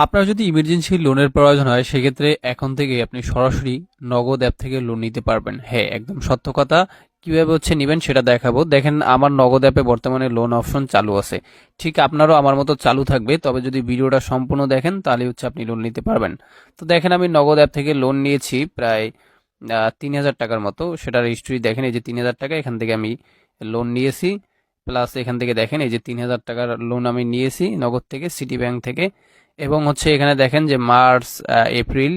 আপনার যদি ইমার্জেন্সি লোনের প্রয়োজন হয় সেক্ষেত্রে এখন থেকে আপনি সরাসরি নগদ অ্যাপ থেকে লোন নিতে পারবেন। হ্যাঁ, একদম সত্য কথা। কিভাবে নেবেন সেটা দেখাবো। দেখেন, আমার নগদ অ্যাপে বর্তমানে লোন অপশন চালু আছে। ঠিক আপনারও আমার মতো চালু থাকবে, তবে যদি ভিডিওটা সম্পূর্ণ দেখেন তাহলে আপনি লোন নিতে পারবেন। তো দেখেন, আমি নগদ অ্যাপ থেকে লোন নিয়েছি প্রায় ৩,০০০ টাকার মতো। সেটার হিস্ট্রি দেখেন, এই যে ৩,০০০ টাকা এখান থেকে আমি লোন নিয়েছি। প্লাস এখান থেকে দেখেন, এই যে ৩,০০০ টাকার লোন আমি নিয়েছি নগদ থেকে, সিটি ব্যাংক থেকে। এবং এখানে দেখেন যে মার্চ, এপ্রিল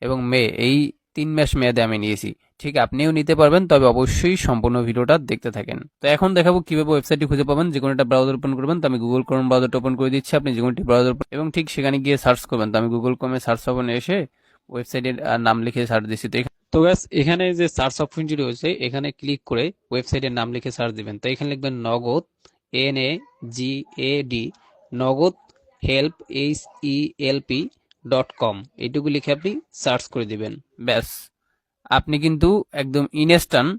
এবং মে, এই ৩ মাস মেয়াদে আমি নিয়েছি। ঠিক আপনিও নিতে পারবেন, তবে অবশ্যই সম্পূর্ণ ভিডিওটা দেখতে থাকেন। তো এখন দেখাবো কিভাবে ওয়েবসাইটটি খুঁজে পাবেন। যে কোনো একটা ব্রাউজার ওপেন করবেন, তো আমি গুগল ক্রোম ব্রাউজারটা ওপেন করে দিচ্ছি। আপনি যে কোনোটি ব্রাউজার এবং ঠিক সেখানে গিয়ে সার্চ করবেন। তো আমি গুগল ক্রোমে সার্চ অপশনে এসে ওয়েবসাইটের নাম লিখে সার্চ দিচ্ছি। তো গ্যাস, এখানে যে সার্চ অপশনটি রয়েছে এখানে ক্লিক করে ওয়েবসাইটের নাম লিখে সার্চ দিবেন। তো এখানে লিখবেন নগদ, NAGAD, নগদ হেল্প, HELP.com, এইটুকু লিখে আপনি সার্চ করে দিবেন। ব্যাস, আপনি কিন্তু একদম ইনস্ট্যান্ট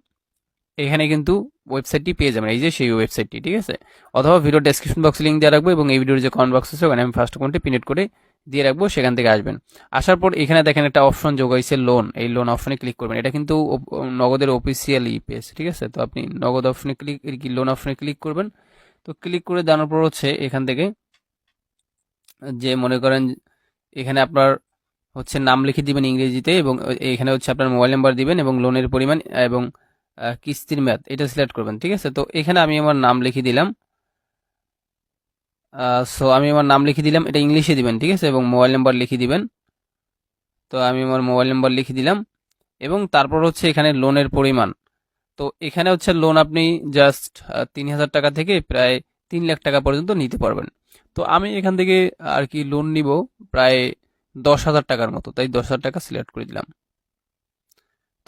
এখানে কিন্তু ওয়েবসাইটটি পেয়ে যাবেন। এই যে সেই ওয়েবসাইটটি, ঠিক আছে। অথবা ভিডিও ডেসক্রিপশন বক্সে লিঙ্ক দিয়ে রাখবো এবং এই ভিডিওর যে কমেন্ট বক্স আছে ওখানে আমি ফার্স্ট কমেন্টে পিন করে দিয়ে রাখবো, সেখান থেকে আসবেন। আসার পর এখানে দেখেন একটা অপশন যোগ হয়েছে লোন, এই লোন অপশনে ক্লিক করবেন। এটা কিন্তু নগদের অফিসিয়াল পেজ, ঠিক আছে। তো আপনি নগদ অপশনে লোন অপশনে ক্লিক করবেন। তো ক্লিক করে দেওয়ার পর এখান থেকে যে মনে করেন এখানে আপনার নাম লিখে দিবেন ইংরেজিতে, এবং এখানে আপনার মোবাইল নাম্বার দিবেন এবং লোনের পরিমাণ এবং কিস্তির মেয়াদ এটা সিলেক্ট করবেন, ঠিক আছে। তো এখানে আমি আমার নাম লিখে দিলাম। আমি আমার নাম লিখে দিলাম, এটা ইংলিশে দিবেন, ঠিক আছে, এবং মোবাইল নাম্বার লিখে দিবেন। তো আমি আমার মোবাইল নাম্বার লিখে দিলাম এবং তারপর এখানে লোনের পরিমাণ। তো এখানে লোন আপনি জাস্ট ৩,০০০ টাকা থেকে প্রায় ৩ লাখ টাকা পর্যন্ত নিতে পারবেন। তো আমি এখান থেকে আর কি লোন নিব প্রায় ১০,০০০ টাকার মতো, তাই ১০,০০০ টাকা সিলেক্ট করে দিলাম।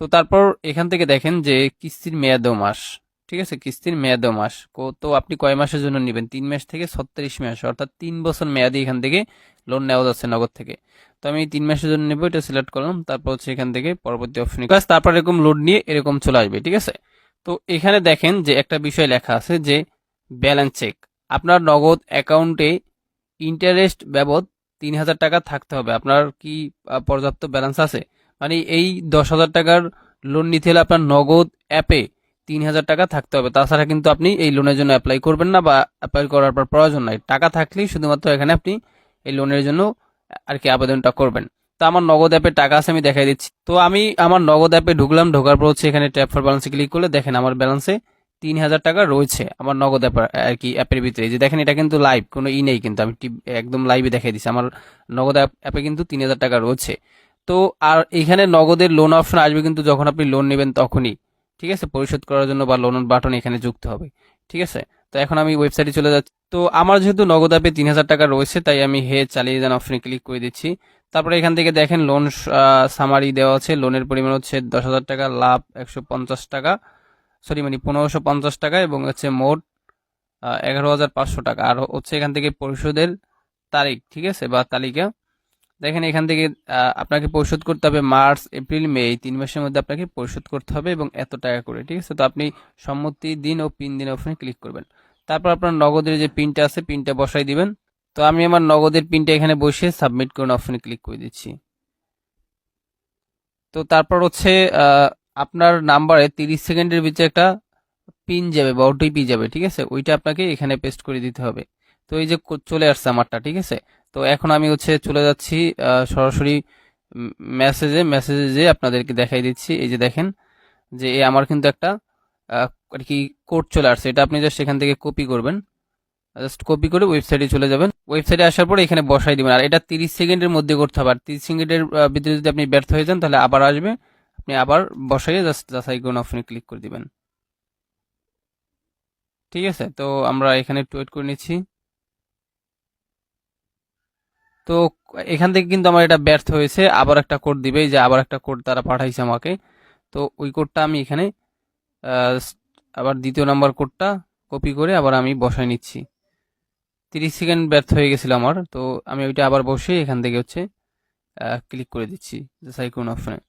তো তারপর এখান থেকে দেখেন যে কিস্তির মেয়াদও মাস, ঠিক আছে, কিস্তির মেয়াদও মাস। তো আপনি কয় মাসের জন্য নেবেন? ৩ মাস থেকে ৩৬ মাস, অর্থাৎ ৩ বছর মেয়াদি এখান থেকে লোন নেওয়া যাচ্ছে নগদ থেকে। তো আমি ৩ মাসের জন্য নেবো, এটা সিলেক্ট করলাম। তারপর এখান থেকে পরবর্তী অপশনে তারপর এরকম লোড নিয়ে এরকম চলে আসবে, ঠিক আছে। তো এখানে দেখেন যে একটা বিষয় লেখা আছে যে ব্যালেন্স চেক। আপনার নগদ অ্যাকাউন্টে ইন্টারেস্ট বাবদ ৩,০০০ টাকা থাকতে হবে। আপনার কি পর্যাপ্ত ব্যালেন্স আছে? মানে এই ১০,০০০ টাকার লোন নিতে হলে আপনার নগদ অ্যাপে ৩,০০০ টাকা থাকতে হবে। তাছাড়া কিন্তু আপনি এই লোনের জন্য অ্যাপ্লাই করবেন না, বা অ্যাপ্লাই করার পর প্রয়োজন নাই। টাকা থাকলেই শুধুমাত্র এখানে আপনি এই লোনের জন্য আর কি আবেদনটা করবেন। তো আমার নগদ অ্যাপে টাকা আছে, আমি দেখাই দিচ্ছি। তো আমি আমার নগদ অ্যাপে ঢুকলাম, ঢোকার পর এখানে ট্যাপ ফর ব্যালেন্সে ক্লিক করলে দেখেন আমার ব্যালেন্সে ৩,০০০ টাকা রয়েছে আমার নগদ অ্যাপ আর কি অ্যাপের ভিতরে। যে দেখেন, এটা কিন্তু লাইভ, কোনো নেই কিন্তু, আমি একদম লাইভে দেখাই দিচ্ছি। আমার নগদ অ্যাপে কিন্তু ৩,০০০ টাকা রয়েছে। তো আর এখানে নগদের লোন অপশন আসবে কিন্তু যখন আপনি লোন নেবেন তখনই, ঠিক আছে, পরিশোধ করার জন্য বা লোন বাটন এখানে যুক্ত হবে, ঠিক আছে। তো এখন আমি ওয়েবসাইটে চলে যাচ্ছি। তো আমার যেহেতু নগদ অ্যাপে ৩,০০০ টাকা রয়েছে, তাই আমি চালিয়ে যান অপশনে ক্লিক করে দিচ্ছি। তারপরে এখান থেকে দেখেন লোন সামারি দেওয়া আছে। লোনের পরিমাণ ১০,০০০ টাকা, লাভ ১৫০ টাকা, সরি মানে ১৫৫০ টাকা, এবং মোট ১১,৫০০ টাকা। আর এখান থেকে পরিশোধের তারিখ, ঠিক আছে, বা তালিকা দেখেন। এখান থেকে আপনাকে পরিশোধ করতে হবে মার্চ, এপ্রিল, মে, এই ৩ মাসের মধ্যে আপনাকে পরিশোধ করতে হবে, এবং এত টাকা করে, ঠিক আছে। তো আপনি সম্মতি দিন ও পিন দিন অপশনে ক্লিক করবেন। তারপর আপনার নগদের যে পিনটা আছে পিনটা বসাই দিবেন। তো আমি আমার নগদের পিনটা এখানে বসিয়ে সাবমিট করুন অপশনে ক্লিক করে দিচ্ছি। তো তারপর আপনার নাম্বারে ৩০ সেকেন্ডের ভিতরে একটা পিন যাবে বা ওটিপি যাবে, ঠিক আছে, ওইটা আপনাকে এখানে পেস্ট করে দিতে হবে। তো এই যে চলে আসছে আমারটা, ঠিক আছে। তো এখন আমি চলে যাচ্ছি সরাসরি মেসেজে যে আপনাদেরকে দেখাই দিচ্ছি। এই যে দেখেন যে আমার কিন্তু একটা আর কি কোড চলে আসছে। এটা আপনি জাস্ট এখান থেকে কপি করবেন, জাস্ট কপি করে ওয়েবসাইটে চলে যাবেন। ওয়েবসাইটে আসার পরে এখানে বসাই দিবেন। আর এটা ৩০ সেকেন্ডের মধ্যে করতে হবে। আর ৩০ সেকেন্ডের ভিতরে যদি আপনি ব্যর্থ হয়ে যান তাহলে আবার আসবে, আপনি আবার বসাইয়ে জাস্ট যাচাই করুন অপশনে ক্লিক করে দিবেন, ঠিক আছে। তো আমরা এখানে একটু ওয়েট করে নিচ্ছি। তো এখান থেকে কিন্তু আমার এটা ব্যর্থ হয়েছে, আবার একটা কোড দিবে, যে আবার একটা কোড তারা পাঠাইছে আমাকে। তো ওই কোডটা আমি এখানে আহ, আবার দ্বিতীয় নাম্বার কোডটা কপি করে আবার আমি বসাই নিচ্ছি। ৩০ সেকেন্ড ব্যর্থ হয়ে গেছিল আমার, তো আমি ওইটা আবার বসে এখান থেকে ক্লিক করে দিচ্ছি সাইকোন অপশনে।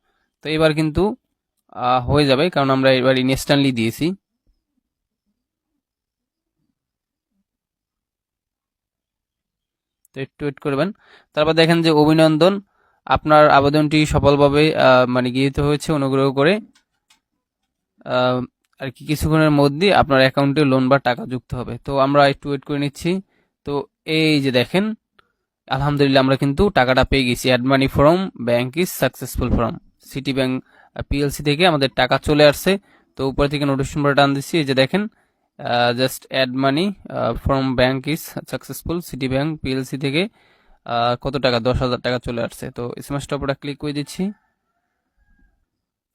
তো এবার কিন্তু হয়ে যাবে, কারণ আমরা এবার ইনস্ট্যান্টলি দিয়েছি। তো একটু ওয়েট করবেন। তারপর দেখেন যে অভিনন্দন, আপনার আবেদনটি সফলভাবে মানে গৃহীত হয়েছে, অনুগ্রহ করে আর কি কিছুক্ষণের মধ্যে আপনার অ্যাকাউন্টে লোন বা টাকা যুক্ত হবে। তো আমরা একটু ওয়েট করে নিচ্ছি। তো এই যে দেখেন আলহামদুলিল্লাহ আমরা কিন্তু টাকাটা পেয়ে গেছি। Add money from bank is successful from City Bank PLC থেকে আমাদের টাকা চলে আসছে। তো উপর থেকে নোটিফিকেশন বাটন টান দিচ্ছি, এই যে দেখেন just add money from bank is successful City Bank PLC থেকে কত টাকা, 10,000 টাকা চলে আসছে। তো এসএমএস টপটা ক্লিক করে দিচ্ছি।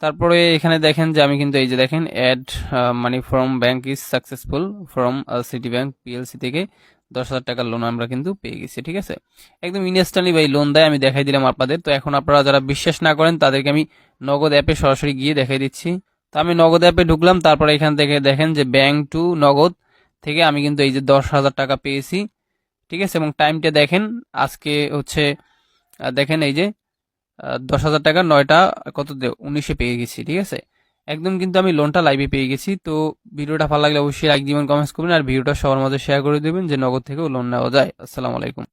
তারপরে এখানে দেখেন যে আমি কিন্তু এই যে দেখেন add money from bank is successful from City Bank PLC থেকে 10,000 টাকার লোন আমরা কিন্তু পেয়ে গেছি। ঠিক আছে, একদম ইনস্ট্যান্টলি ভাই লোন দেয়, আমি দেখাই দিলাম আপনাদের। তো এখন আপনারা যারা বিশ্বাস না করেন তাদেরকে আমি নগদ অ্যাপে সরাসরি গিয়ে দেখাই দিচ্ছি। তো আমি নগদ অ্যাপে ঢুকলাম, তারপরে এখান থেকে দেখেন যে ব্যাংক টু নগদ থেকে আমি কিন্তু এই যে 10,000 টাকা পেয়েছি। ঠিক আছে, এবং টাইমটা দেখেন আজকে হচ্ছে দেখেন এই যে 10,000 টাকা 9টা কত 19-এ পেয়ে গেছি। ঠিক আছে, একদম কিন্তু আমি লোনটা লাইভে পেয়ে গেছি। তো ভিডিওটা ভালো লাগলে অবশ্যই লাইক দিবেন, কমেন্টস করবেন, আর ভিডিওটা সবার মাঝে শেয়ার করে দেবেন যে নগদ থেকেও লোন নেওয়া যায়। আসসালামু আলাইকুম।